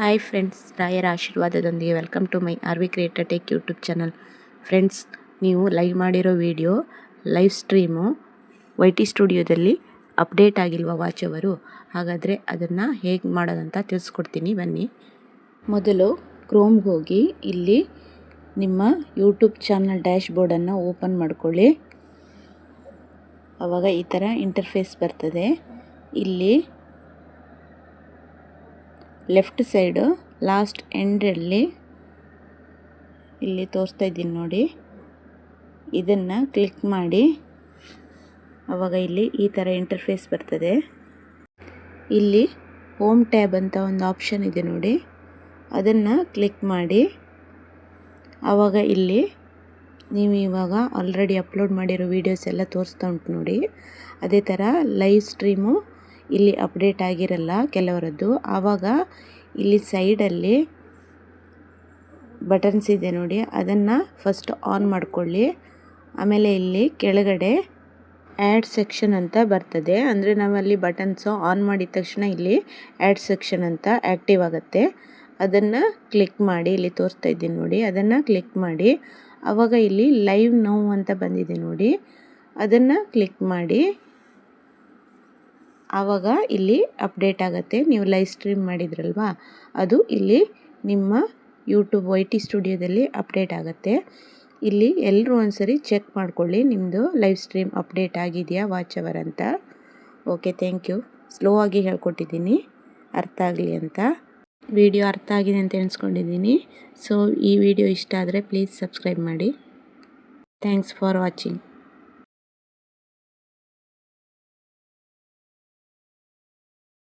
Hi friends, ರಾಯರ ಆಶೀರ್ವಾದದೊಂದಿಗೆ welcome to my RV creator tech YouTube channel. Friends, ನೀವು live ಮಾಡಿರೋ ವಿಡಿಯೋ ಲೈವ್ ಸ್ಟ್ರೀಮು YT ಸ್ಟುಡಿಯೋದಲ್ಲಿ update ಆಗಿಲ್ವ ವಾಚ್ ಅವರು? ಹಾಗಾದರೆ ಅದನ್ನು ಹೇಗೆ ಮಾಡೋದಂತ ತಿಳಿಸ್ಕೊಡ್ತೀನಿ ಬನ್ನಿ. ಮೊದಲು ಕ್ರೋಮ್ಗೆ ಹೋಗಿ ಇಲ್ಲಿ ನಿಮ್ಮ ಯೂಟ್ಯೂಬ್ ಚಾನಲ್ ಡ್ಯಾಶ್ ಬೋರ್ಡನ್ನು ಓಪನ್ ಮಾಡ್ಕೊಳ್ಳಿ. ಆವಾಗ ಈ ಥರ ಇಂಟರ್ಫೇಸ್ ಬರ್ತದೆ. ಇಲ್ಲಿ ಲೆಫ್ಟ್ ಸೈಡು ಲಾಸ್ಟ್ ಎಂಡಲ್ಲಿ ಇಲ್ಲಿ ತೋರಿಸ್ತಾ ಇದ್ದೀನಿ ನೋಡಿ, ಇದನ್ನು ಕ್ಲಿಕ್ ಮಾಡಿ. ಆವಾಗ ಇಲ್ಲಿ ಈ ಥರ ಇಂಟರ್ಫೇಸ್ ಬರ್ತದೆ. ಇಲ್ಲಿ ಹೋಮ್ ಟ್ಯಾಬ್ ಅಂತ ಒಂದು ಆಪ್ಷನ್ ಇದೆ ನೋಡಿ, ಅದನ್ನು ಕ್ಲಿಕ್ ಮಾಡಿ. ಆವಾಗ ಇಲ್ಲಿ ನೀವು ಇವಾಗ ಆಲ್ರೆಡಿ ಅಪ್ಲೋಡ್ ಮಾಡಿರೋ ವೀಡಿಯೋಸ್ ಎಲ್ಲ ತೋರಿಸ್ತಾ ಉಂಟು ನೋಡಿ. ಅದೇ ಥರ ಲೈವ್ ಸ್ಟ್ರೀಮು ಇಲ್ಲಿ ಅಪ್ಡೇಟ್ ಆಗಿರಲ್ಲ ಕೆಲವರದ್ದು. ಆವಾಗ ಇಲ್ಲಿ ಸೈಡಲ್ಲಿ ಬಟನ್ಸ್ ಇದೆ ನೋಡಿ, ಅದನ್ನು ಫಸ್ಟ್ ಆನ್ ಮಾಡಿಕೊಳ್ಳಿ. ಆಮೇಲೆ ಇಲ್ಲಿ ಕೆಳಗಡೆ ಆ್ಯಡ್ ಸೆಕ್ಷನ್ ಅಂತ ಬರ್ತದೆ. ಅಂದರೆ ನಾವಲ್ಲಿ ಬಟನ್ಸು ಆನ್ ಮಾಡಿದ ತಕ್ಷಣ ಇಲ್ಲಿ ಆ್ಯಡ್ ಸೆಕ್ಷನ್ ಅಂತ ಆ್ಯಕ್ಟಿವ್ ಆಗುತ್ತೆ. ಅದನ್ನು ಕ್ಲಿಕ್ ಮಾಡಿ. ಇಲ್ಲಿ ತೋರಿಸ್ತಾ ಇದ್ದೀನಿ ನೋಡಿ, ಅದನ್ನು ಕ್ಲಿಕ್ ಮಾಡಿ. ಆವಾಗ ಇಲ್ಲಿ ಲೈವ್ ನೌ ಅಂತ ಬಂದಿದೆ ನೋಡಿ, ಅದನ್ನು ಕ್ಲಿಕ್ ಮಾಡಿ. ಆವಾಗ ಇಲ್ಲಿ ಅಪ್ಡೇಟ್ ಆಗುತ್ತೆ. ನೀವು ಲೈವ್ ಸ್ಟ್ರೀಮ್ ಮಾಡಿದ್ರಲ್ವಾ, ಅದು ಇಲ್ಲಿ ನಿಮ್ಮ ಯೂಟ್ಯೂಬ್ YT ಸ್ಟುಡಿಯೋದಲ್ಲಿ ಅಪ್ಡೇಟ್ ಆಗುತ್ತೆ. ಇಲ್ಲಿ ಎಲ್ಲರೂ ಒಂದ್ಸರಿ ಚೆಕ್ ಮಾಡ್ಕೊಳ್ಳಿ, ನಿಮ್ಮದು ಲೈವ್ ಸ್ಟ್ರೀಮ್ ಅಪ್ಡೇಟ್ ಆಗಿದೆಯಾ ವಾಚ್ ಅವರ್ ಅಂತ. Okay, thank you. ಸ್ಲೋ ಆಗಿ ಹೇಳ್ಕೊಟ್ಟಿದ್ದೀನಿ, ಅರ್ಥ ಆಗಲಿ ಅಂತ. ವಿಡಿಯೋ ಅರ್ಥ ಆಗಿದೆ ಅಂತ ಎಣಿಸ್ಕೊಂಡಿದ್ದೀನಿ. ಸೊ ಈ ವಿಡಿಯೋ ಇಷ್ಟ ಆದರೆ ಪ್ಲೀಸ್ ಸಬ್ಸ್ಕ್ರೈಬ್ ಮಾಡಿ. Thanks for watching.